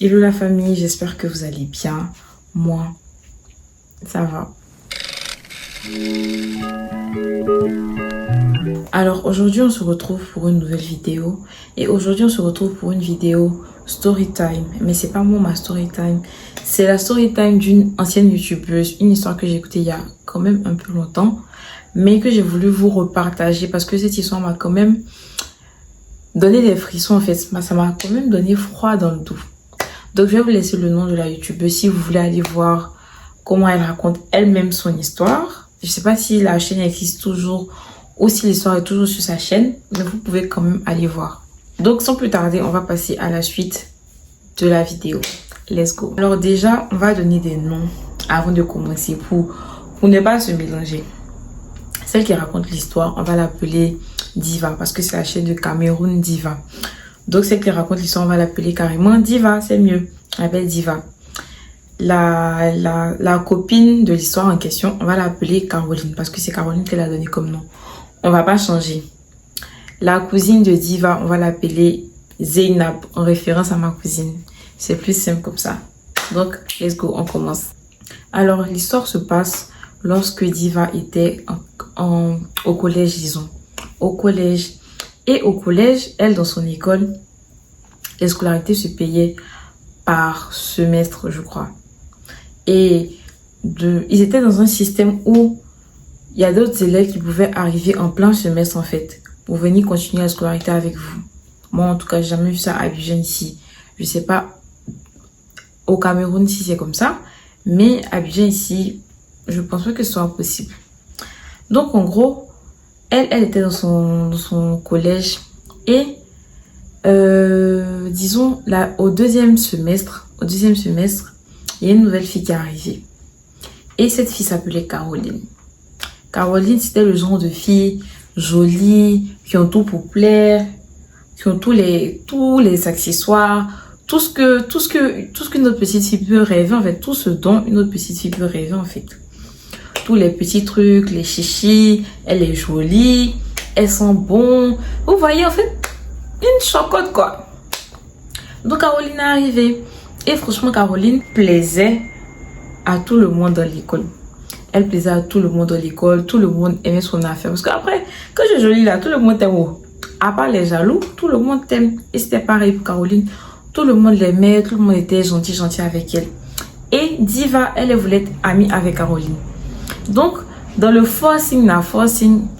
Hello la famille, j'espère que vous allez bien. Moi, ça va. Alors aujourd'hui, on se retrouve pour une nouvelle vidéo. Et aujourd'hui, on se retrouve pour une vidéo story time. Mais c'est pas moi ma story time. C'est la story time d'une ancienne youtubeuse. Une histoire que j'ai écoutée il y a quand même un peu longtemps. Mais que j'ai voulu vous repartager parce que cette histoire m'a quand même donné des frissons en fait. Ça m'a quand même donné froid dans le dos. Donc je vais vous laisser le nom de la youtubeuse si vous voulez aller voir comment elle raconte elle-même son histoire. Je sais pas si la chaîne existe toujours ou si l'histoire est toujours sur sa chaîne, mais vous pouvez quand même aller voir. Donc sans plus tarder, on va passer à la suite de la vidéo. Let's go. Alors déjà, on va donner des noms avant de commencer pour ne pas se mélanger. Celle qui raconte l'histoire, on va l'appeler Diva parce que c'est la chaîne de Cameroun Diva. Donc celle qui raconte l'histoire, on va l'appeler carrément Diva, c'est mieux. On l'appelle Diva. La copine de l'histoire en question, on va l'appeler Caroline parce que c'est Caroline qu'elle a donné comme nom. On va pas changer. La cousine de Diva, on va l'appeler Zeynab en référence à ma cousine. C'est plus simple comme ça. Donc, let's go, on commence. Alors, l'histoire se passe lorsque Diva était au collège, disons. Au collège. Et au collège, elle, dans son école, les scolarités se payaient par semestre, je crois. Et ils étaient dans un système où il y a d'autres élèves qui pouvaient arriver en plein semestre, en fait, pour venir continuer la scolarité avec vous. Moi, en tout cas, j'ai jamais vu ça à Abidjan ici. Je sais pas au Cameroun si c'est comme ça, mais à Abidjan ici, je pense pas que ce soit possible. Donc, en gros, elle était dans son collège et disons là au deuxième semestre, il y a une nouvelle fille qui est arrivée. Et cette fille s'appelait Caroline. Caroline, c'était le genre de fille jolie, qui ont tout pour plaire, qui ont tous les accessoires, tout ce que notre petite fille peut rêver en fait, tout ce dont une autre petite fille peut rêver en fait. Tous les petits trucs, les chichis, elle est jolie, elle sent bon. Vous voyez en fait, une chocotte quoi. Donc Caroline est arrivée. Et franchement, Caroline plaisait à tout le monde dans l'école. Elle plaisait à tout le monde dans l'école. Tout le monde aimait son affaire. Parce qu'après, quand je suis jolie là, tout le monde t'aime. À part les jaloux, tout le monde t'aime. Et c'était pareil pour Caroline. Tout le monde l'aimait. Tout le monde était gentil avec elle. Et Diva, elle voulait être amie avec Caroline. Donc, dans le forcing,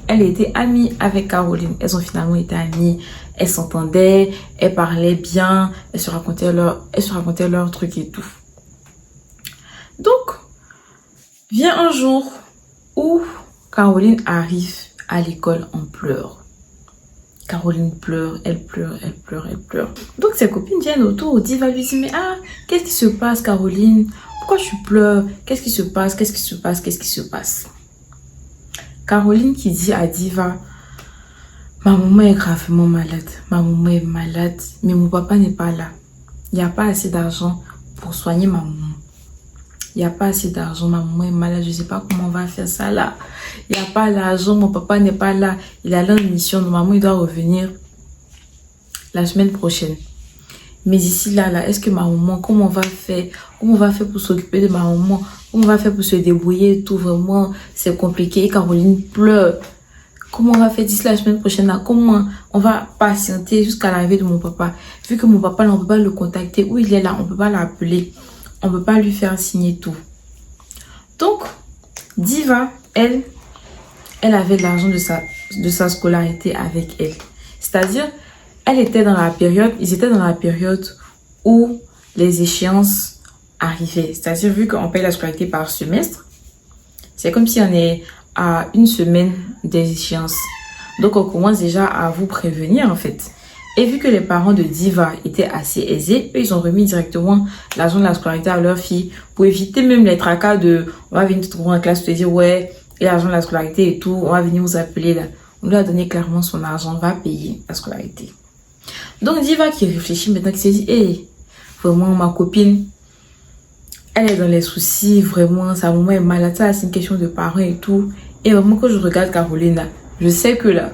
elle était amie avec Caroline. Elles ont finalement été amies. Elles s'entendaient, elles parlaient bien, elles se racontaient leurs trucs et tout. Donc, vient un jour où Caroline arrive à l'école en pleurs. Caroline pleure, elle pleure. Donc, ses copines viennent autour, Diva lui dit, mais qu'est-ce qui se passe Caroline? Pourquoi tu pleures? Qu'est-ce qui se passe? Caroline qui dit à Diva, ma maman est gravement malade. Ma maman est malade, mais mon papa n'est pas là. Il n'y a pas assez d'argent pour soigner ma maman. Il n'y a pas assez d'argent, ma maman est malade. Je ne sais pas comment on va faire ça là. Il n'y a pas d'argent, mon papa n'est pas là. Il a une mission, normalement il doit revenir la semaine prochaine. Mais ici là, est-ce que ma maman, comment on va faire? Comment on va faire pour s'occuper de ma maman? Comment on va faire pour se débrouiller? Tout vraiment, c'est compliqué. Et Caroline pleure. Comment on va faire d'ici la semaine prochaine là? Comment on va patienter jusqu'à l'arrivée de mon papa? Vu que mon papa, là, on ne peut pas le contacter. Où il est là, on ne peut pas l'appeler. On ne peut pas lui faire signer tout. Donc, Diva, elle avait l'argent de sa scolarité avec elle. C'est-à-dire, ils étaient dans la période où les échéances arrivaient. C'est-à-dire, vu qu'on paye la scolarité par semestre, c'est comme si on est à une semaine des échéances. Donc, on commence déjà à vous prévenir, en fait. Et vu que les parents de Diva étaient assez aisés, eux, ils ont remis directement l'argent de la scolarité à leur fille pour éviter même les tracas de « on va venir te trouver en classe, te dire ouais, et l'argent de la scolarité et tout, on va venir vous appeler là ». On lui a donné clairement son argent, on va payer la scolarité. Donc, Diva qui réfléchit maintenant, qui s'est dit « hey, vraiment, ma copine, elle est dans les soucis, vraiment, sa maman est malade, ça, c'est une question de parents et tout. » Et vraiment, quand je regarde Caroline là, je sais que là,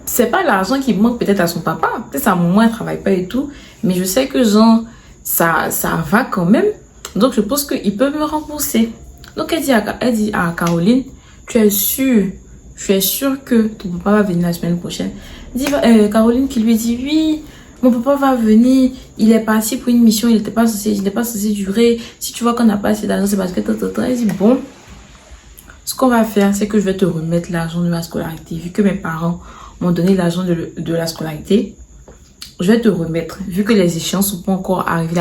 c'est pas l'argent qui manque peut-être à son papa. Peut-être sa maman, elle travaille pas et tout. Mais je sais que genre, ça va quand même. Donc, je pense qu'il peut me rembourser. Donc, elle dit à Caroline, tu es sûre que ton papa va venir la semaine prochaine. Caroline qui lui dit, oui, mon papa va venir. Il est parti pour une mission. Il n'était pas censé durer. Si tu vois qu'on n'a pas assez d'argent, c'est parce que elle dit, bon, ce qu'on va faire, c'est que je vais te remettre l'argent de ma scolarité. Vu que mes parents m'ont donné l'argent de la scolarité, je vais te remettre. Vu que les échéances ne sont pas encore arrivées,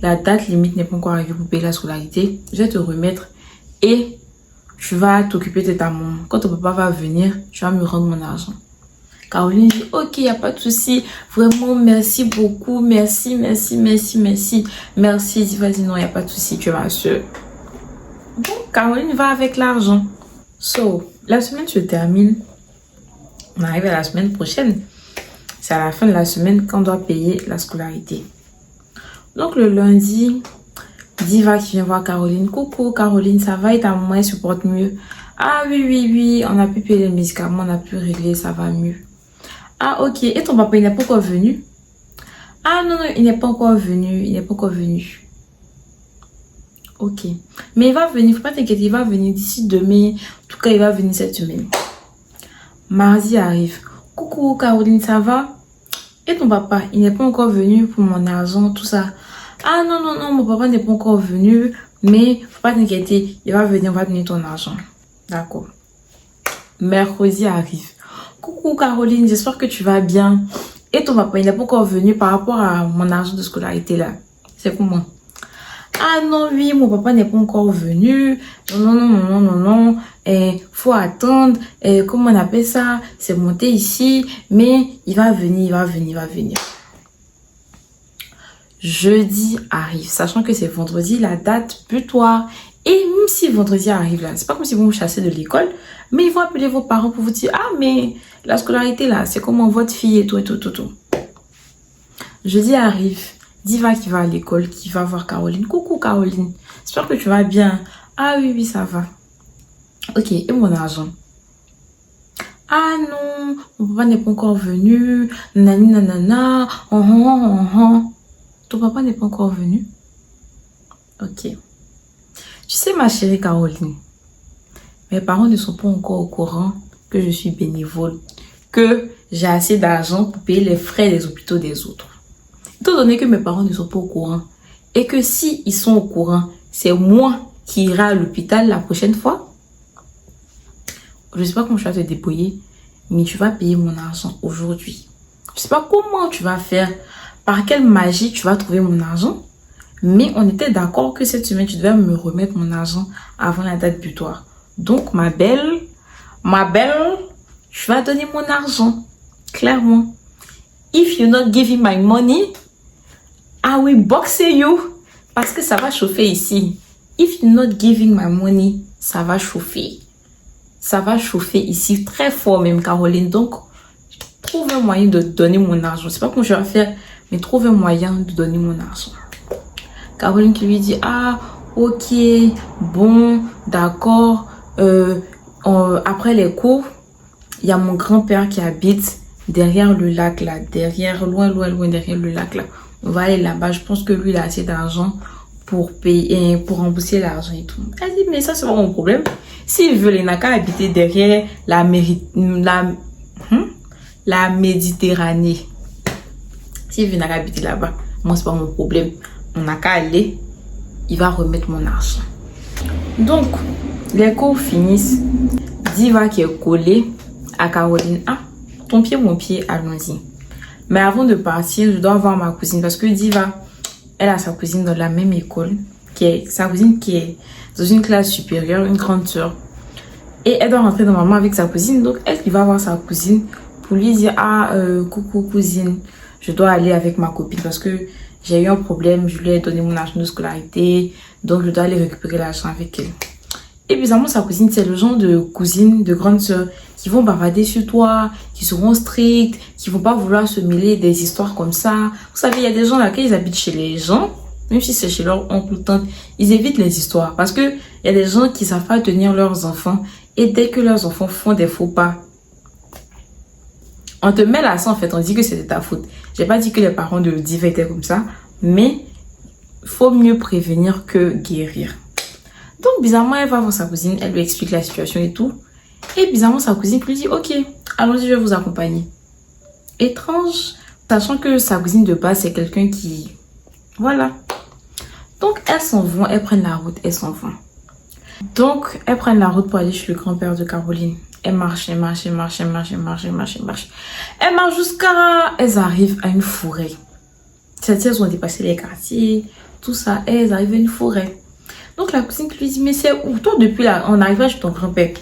la date limite n'est pas encore arrivée pour payer la scolarité, je vais te remettre et tu vas t'occuper de ta maman. Quand ton papa va venir, tu vas me rendre mon argent. Caroline dit, ok, il n'y a pas de souci. Vraiment, merci beaucoup. Merci. Merci, dis, vas-y, non, il n'y a pas de souci, tu es ma soeur. Bon, Caroline va avec l'argent. So, la semaine se termine. On arrive à la semaine prochaine. C'est à la fin de la semaine qu'on doit payer la scolarité. Donc, le lundi, Diva qui vient voir Caroline. Coucou, Caroline, ça va et ta maman, elle supporte mieux? Ah oui, on a pu payer les médicaments, on a pu régler, ça va mieux. Ah, ok. Et ton papa, il n'est pas encore venu? Ah non, il n'est pas encore venu. Ok. Mais il va venir, faut pas t'inquiéter, il va venir d'ici demain. En tout cas, il va venir cette semaine. Mardi arrive. Coucou Caroline, ça va? Et ton papa, il n'est pas encore venu pour mon argent, tout ça. Ah non, mon papa n'est pas encore venu. Mais faut pas t'inquiéter, il va venir, on va donner ton argent. D'accord. Mercredi arrive. Coucou Caroline, j'espère que tu vas bien. Et ton papa, il n'est pas encore venu par rapport à mon argent de scolarité là. C'est comment? Ah non, oui, mon papa n'est pas encore venu. Non. Faut attendre. Comment on appelle ça? C'est monté ici. Mais il va venir. Jeudi arrive. Sachant que c'est vendredi, la date butoir. Et même si vendredi arrive là, c'est pas comme si vous me chassez de l'école. Mais ils vont appeler vos parents pour vous dire, ah mais la scolarité là, c'est comment votre fille et tout. Jeudi arrive. Diva qui va à l'école, qui va voir Caroline. Coucou Caroline, j'espère que tu vas bien. Ah oui, ça va. Ok, et mon argent? Ah non, mon papa n'est pas encore venu. Nanana. Ton papa n'est pas encore venu? Ok. Tu sais ma chérie Caroline, mes parents ne sont pas encore au courant que je suis bénévole, que j'ai assez d'argent pour payer les frais des hôpitaux des autres. Étant donné que mes parents ne sont pas au courant et que si ils sont au courant, c'est moi qui irai à l'hôpital la prochaine fois. Je ne sais pas comment je vais te débrouiller, mais tu vas payer mon argent aujourd'hui. Je ne sais pas comment tu vas faire, par quelle magie tu vas trouver mon argent, mais on était d'accord que cette semaine, tu devais me remettre mon argent avant la date butoir. Donc, ma belle, tu vas donner mon argent, clairement. If you're not giving my money, I will box you. Parce que ça va chauffer ici. If you're not giving my money, ça va chauffer. Ça va chauffer ici très fort même, Caroline. Donc, trouve un moyen de donner mon argent. Je ne sais pas comment je vais faire, mais trouve un moyen de donner mon argent. Caroline qui lui dit, ah, ok, bon, d'accord. Après les cours, il y a mon grand-père qui habite derrière le lac là. Loin derrière le lac là. On va aller là-bas. Je pense que lui, il a assez d'argent pour payer, pour rembourser l'argent et tout. Elle dit, mais ça, c'est pas mon problème. S'il veut, il n'a qu'à habiter derrière la Méditerranée. S'il veut, il n'a qu'à habiter là-bas. Moi, c'est pas mon problème. On n'a qu'à aller. Il va remettre mon argent. Donc, les cours finissent. Diva qui est collée à Caroline. Ah, ton pied, mon pied, allons-y. Mais avant de partir, je dois voir ma cousine parce que Diva, elle a sa cousine dans la même école, sa cousine qui est dans une classe supérieure, une grande sœur. Et elle doit rentrer normalement avec sa cousine. Donc, elle qui va voir sa cousine pour lui dire, ah, coucou cousine, je dois aller avec ma copine parce que j'ai eu un problème, je lui ai donné mon argent de scolarité, donc je dois aller récupérer l'argent avec elle. Et bizarrement, sa cousine, c'est le genre de cousine, de grande sœur, qui vont bavarder sur toi, qui seront strictes, qui vont pas vouloir se mêler des histoires comme ça. Vous savez, il y a des gens là, quand ils habitent chez les gens, même si c'est chez leur oncle ou tante, ils évitent les histoires. Parce que il y a des gens qui savent pas tenir leurs enfants. Et dès que leurs enfants font des faux pas, On te met là ça en fait, on dit que c'était ta faute. J'ai pas dit que les parents de Diva étaient comme ça, mais faut mieux prévenir que guérir. Donc bizarrement, elle va voir sa cousine, elle lui explique la situation et tout. Et bizarrement, sa cousine lui dit, ok, allons-y, je vais vous accompagner. Étrange, sachant que sa cousine de base, c'est quelqu'un qui... Voilà. Donc, elles s'en vont, elles prennent la route, elles s'en vont. Donc, elles prennent la route pour aller chez le grand-père de Caroline. Elles marchent, elles marchent, elles marchent, elles marchent, elles marchent, elles marchent, elles marchent. Elles marchent jusqu'à... Elles arrivent à une forêt. C'est-à-dire, elles ont dépassé les quartiers, tout ça. Et elles arrivent à une forêt. Donc, la cousine lui dit, mais c'est où? Toi, depuis là, on arrive chez ton grand-père.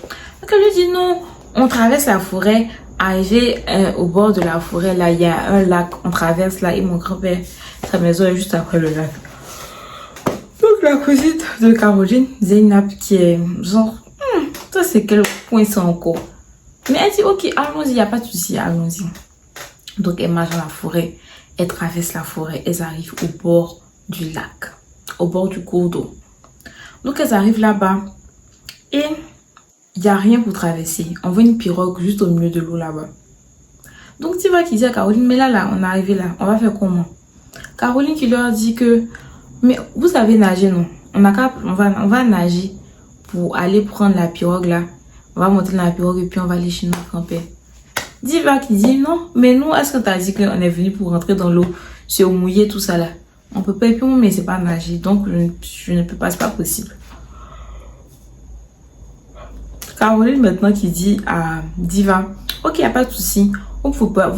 Donc, elle lui dit, non, on traverse la forêt. Arrivé au bord de la forêt, là, il y a un lac. On traverse là et mon grand-père, sa maison est juste après le lac. Donc, la cousine de Caroline, Zeynab, qui est genre, ça c'est quel point c'est encore. Mais elle dit, ok, allons-y, il n'y a pas de souci, allons-y. Donc, elle marche dans la forêt, elle traverse la forêt, elles arrivent au bord du lac, au bord du cours d'eau. Donc, elles arrivent là-bas et il n'y a rien pour traverser. On voit une pirogue juste au milieu de l'eau là-bas. Donc, tu vois qui dit à Caroline, mais là, on est arrivé là, on va faire comment? Caroline qui leur dit que, mais vous savez nager, non? On va nager pour aller prendre la pirogue là. On va monter dans la pirogue et puis on va aller chez notre grand-père. Diva qui dit, non, mais nous, est-ce que tu as dit qu'on est venu pour rentrer dans l'eau, se mouiller, tout ça là? On peut pas, et puis mais c'est pas nager, donc je ne peux pas, c'est pas possible. Caroline maintenant qui dit à Diva, ok, y a pas de souci, vous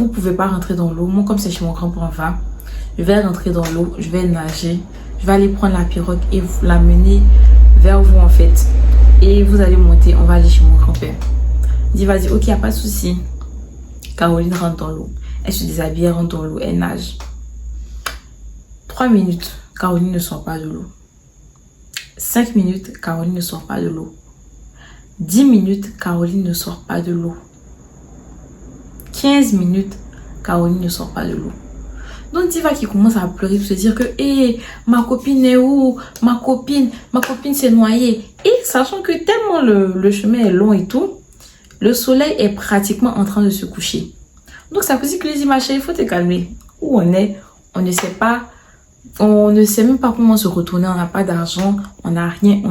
pouvez pas rentrer dans l'eau. Moi, comme c'est chez mon grand-père, je vais rentrer dans l'eau, je vais nager, je vais aller prendre la pirogue et vous l'amener vers vous en fait. Et vous allez monter, on va aller chez mon grand-père. Diva dit, ok, y a pas de souci. Caroline rentre dans l'eau, elle se déshabille, elle rentre dans l'eau, elle nage. 3 minutes, Caroline ne sort pas de l'eau. 5 minutes, Caroline ne sort pas de l'eau. 10 minutes, Caroline ne sort pas de l'eau. 15 minutes, Caroline ne sort pas de l'eau. Donc Diva qui commence à pleurer pour se dire que hé, ma copine est où? Ma copine s'est noyée. Et sachant que tellement le chemin est long et tout, le soleil est pratiquement en train de se coucher. Donc sa cousine lui dit, ma chérie, il faut te calmer. Où on est? On ne sait pas. On ne sait même pas comment se retourner. On n'a pas d'argent. On n'a rien.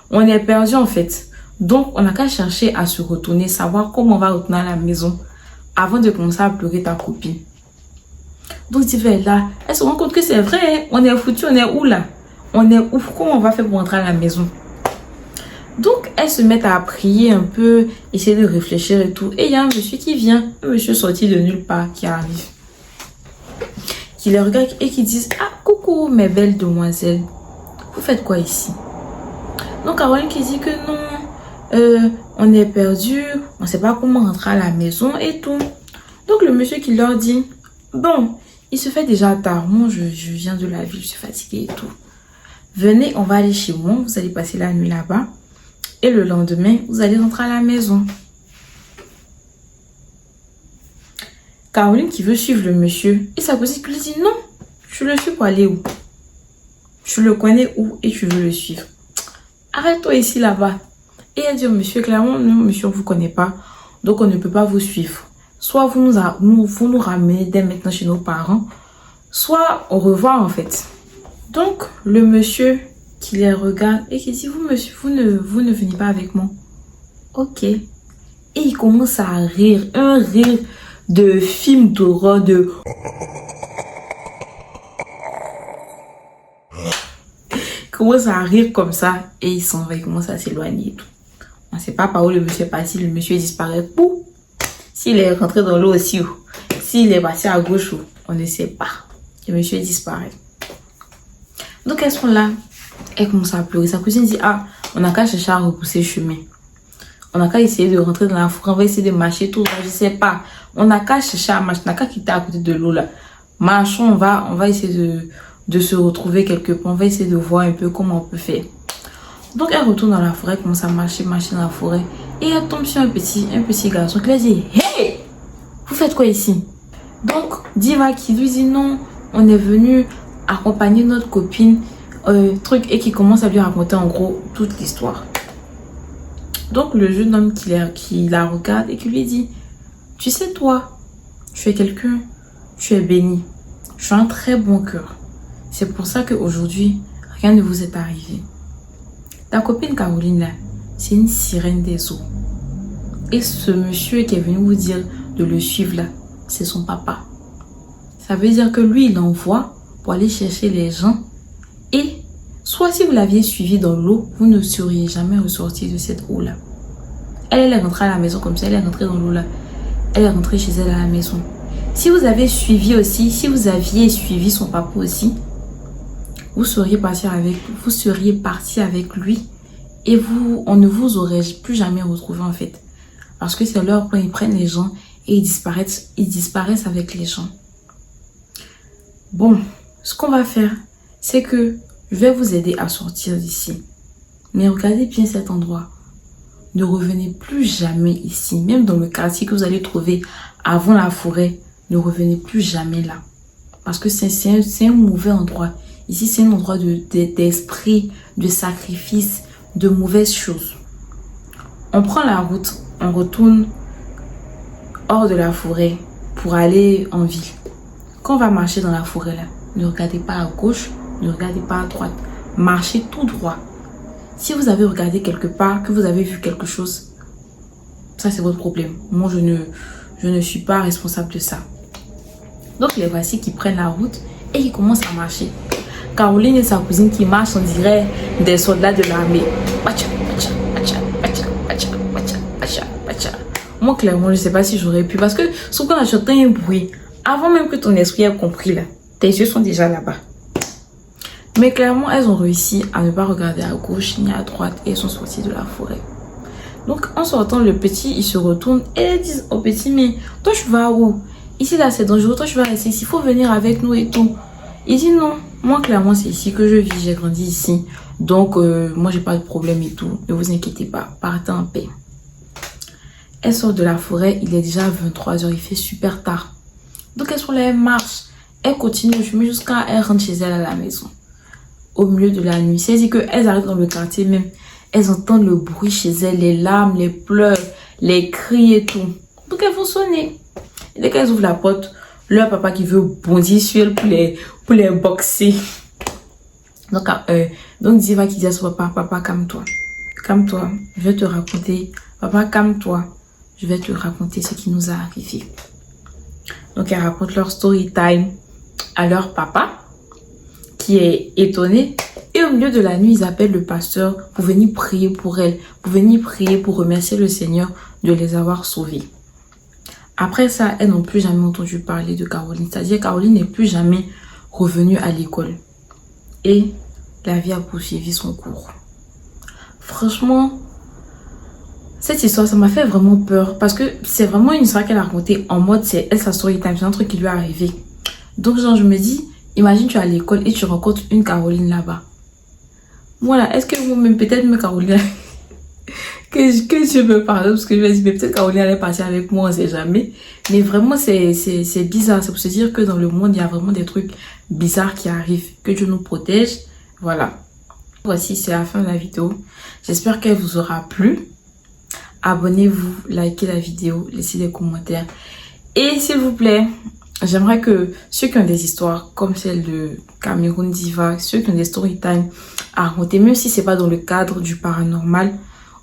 On est perdu en fait. Donc, on n'a qu'à chercher à se retourner, savoir comment on va retourner à la maison avant de commencer à pleurer ta copine. Donc, Diva est là. Elle se rend compte que c'est vrai. Hein? On est foutu. On est où là? On est où? Comment on va faire pour rentrer à la maison? Donc, elles se mettent à prier un peu, essayer de réfléchir et tout. Et il y a un monsieur qui vient. Un monsieur sorti de nulle part qui arrive. Qui les regarde et qui dit, ah, coucou mes belles demoiselles. Vous faites quoi ici? Donc, Caroline qui dit que non. On est perdu, on ne sait pas comment rentrer à la maison et tout. Donc le monsieur qui leur dit, bon, il se fait déjà tard, moi je viens de la ville, je suis fatiguée et tout. Venez, on va aller chez moi, vous allez passer la nuit là-bas. Et le lendemain, vous allez rentrer à la maison. Caroline qui veut suivre le monsieur. Et sa cousine lui dit, non, tu le suis pour aller où? Tu le connais où et tu veux le suivre? Arrête-toi ici là-bas. Et elle dit au monsieur, clairement, non, monsieur, on ne vous connaît pas. Donc, on ne peut pas vous suivre. Soit vous nous ramenez dès maintenant chez nos parents. Soit au revoir, en fait. Donc, le monsieur qui les regarde et qui dit, vous, monsieur, vous ne venez pas avec moi. Ok. Et il commence à rire. Un rire de film d'horreur, de... Il commence à rire comme ça. Et il s'en va, il commence à s'éloigner et tout. On ne sait pas par où le monsieur est parti, le monsieur disparaît. Pou! S'il est rentré dans l'eau aussi, s'il est passé à gauche, on ne sait pas. Le monsieur disparaît. Donc elles sont là, elles commencent à pleurer. Sa cousine dit, ah, on n'a qu'à chercher à repousser le chemin. On n'a qu'à essayer de rentrer dans la forêt, on va essayer de marcher tout, je ne sais pas. On n'a qu'à chercher à marcher, on n'a qu'à quitter à côté de l'eau là. Marchons, on va essayer de se retrouver quelque part, on va essayer de voir un peu comment on peut faire. Donc elle retourne dans la forêt, commence à marcher dans la forêt. Et elle tombe sur un petit garçon qui lui dit, hey, vous faites quoi ici? Donc Diva qui lui dit, non, on est venu accompagner notre copine, et qui commence à lui raconter en gros toute l'histoire. Donc le jeune homme qui la regarde et qui lui dit, tu sais toi, Tu es quelqu'un, tu es béni. Tu as un très bon cœur. C'est pour ça qu'aujourd'hui, rien ne vous est arrivé. Ta copine Caroline, là, c'est une sirène des eaux. Et ce monsieur qui est venu vous dire de le suivre, là, c'est son papa. Ça veut dire que lui, il envoie pour aller chercher les gens. Et soit si vous l'aviez suivi dans l'eau, vous ne seriez jamais ressorti de cette eau-là. Elle est rentrée à la maison comme ça, elle est rentrée dans l'eau-là. Elle est rentrée chez elle à la maison. Si vous avez suivi aussi, si vous aviez suivi son papa aussi, vous seriez parti avec lui et on ne vous aurait plus jamais retrouvé en fait. Parce que c'est leur point, ils prennent les gens et ils disparaissent avec les gens. Bon, ce qu'on va faire, c'est que je vais vous aider à sortir d'ici. Mais regardez bien cet endroit. Ne revenez plus jamais ici. Même dans le quartier que vous allez trouver avant la forêt, ne revenez plus jamais là. Parce que c'est un mauvais endroit. Ici, c'est un endroit d'esprit, de sacrifice, de mauvaises choses. On prend la route, on retourne hors de la forêt pour aller en ville. Quand on va marcher dans la forêt, là, ne regardez pas à gauche, ne regardez pas à droite. Marchez tout droit. Si vous avez regardé quelque part, que vous avez vu quelque chose, ça c'est votre problème. Moi, je ne suis pas responsable de ça. Donc, les voici qui prennent la route et qui commencent à marcher. Caroline et sa cousine qui marchent, on dirait des soldats de l'armée. Moi, clairement, je ne sais pas si j'aurais pu. Parce que, sauf qu'on a chanté un bruit. Avant même que ton esprit ait compris, là, tes yeux sont déjà là-bas. Mais clairement, elles ont réussi à ne pas regarder à gauche ni à droite et elles sont sorties de la forêt. Donc, en sortant, le petit, il se retourne et elles disent au petit, mais toi, tu vas où? Ici, là, c'est dangereux. Toi, tu vas rester ici. Il faut venir avec nous et tout. Il dit non. Moi, clairement, c'est ici que je vis. J'ai grandi ici. Donc, moi, j'ai pas de problème et tout. Ne vous inquiétez pas. Partez en paix. Elle sort de la forêt. Il est déjà 23 h. Il fait super tard. Donc, elles sont là, elles marchent. Elles continuent jusqu'à elles rentrent chez elles à la maison. Au milieu de la nuit. C'est-à-dire qu'elles arrivent dans le quartier même. Elles entendent le bruit chez elles. Les larmes, les pleurs, les cris et tout. Donc, elles vont sonner. Et dès qu'elles ouvrent la porte, leur papa qui veut bondir sur elles pour les boxer. Donc Diva qui dit à son papa, papa, calme-toi. Calme-toi, je vais te raconter. Papa, calme-toi. Je vais te raconter ce qui nous a arrivé. Donc elles racontent leur story time à leur papa, qui est étonné. Et au milieu de la nuit, ils appellent le pasteur pour venir prier pour elles. Pour venir prier pour remercier le Seigneur de les avoir sauvées. Après ça, elles n'ont plus jamais entendu parler de Caroline. C'est-à-dire Caroline n'est plus jamais revenue à l'école. Et la vie a poursuivi son cours. Franchement, cette histoire, ça m'a fait vraiment peur. Parce que c'est vraiment une histoire qu'elle a racontée en mode, c'est elle, sa story time, c'est un truc qui lui est arrivé. Donc genre, je me dis, imagine tu es à l'école et tu rencontres une Caroline là-bas. Voilà, est-ce que vous-même, peut-être même Caroline... que je me parle parce que je me dis mais peut-être Caroline allait partir avec moi, on sait jamais. Mais vraiment c'est bizarre. C'est pour se dire que dans le monde il y a vraiment des trucs bizarres qui arrivent. Que Dieu nous protège. Voilà. Voici, c'est la fin de la vidéo. J'espère qu'elle vous aura plu. Abonnez-vous, likez la vidéo, laissez des commentaires. Et s'il vous plaît, j'aimerais que ceux qui ont des histoires comme celle de Cameroun Diva, ceux qui ont des story time à raconter, même si c'est pas dans le cadre du paranormal,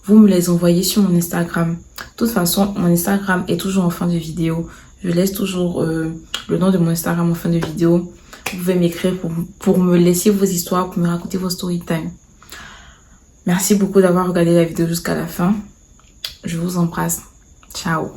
vous me les envoyez sur mon Instagram. De toute façon, mon Instagram est toujours en fin de vidéo. Je laisse toujours le nom de mon Instagram en fin de vidéo. Vous pouvez m'écrire pour me laisser vos histoires, pour me raconter vos story time. Merci beaucoup d'avoir regardé la vidéo jusqu'à la fin. Je vous embrasse. Ciao.